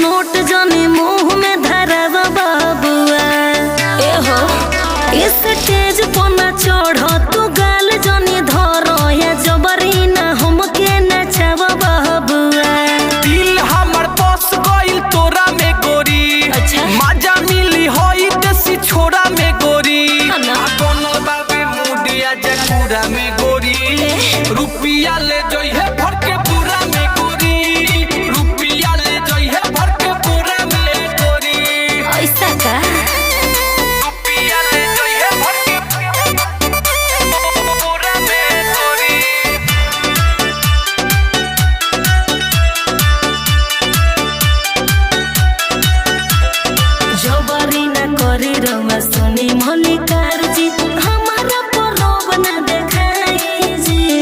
Note जानी मुंह में धरवा बाबुआ। ए हो इस स्टेज पर न चढ़ो तू गाल जानी धरो या जबरी ना हमके नचावा बाबुआ। दिल हमर बस गइल तोरा में गोरी। अच्छा मजा मिली होई देसी छोरा में गोरी। ना कोनो बाबे मुडिया जकुरा में गोरी। रुपिया ले जो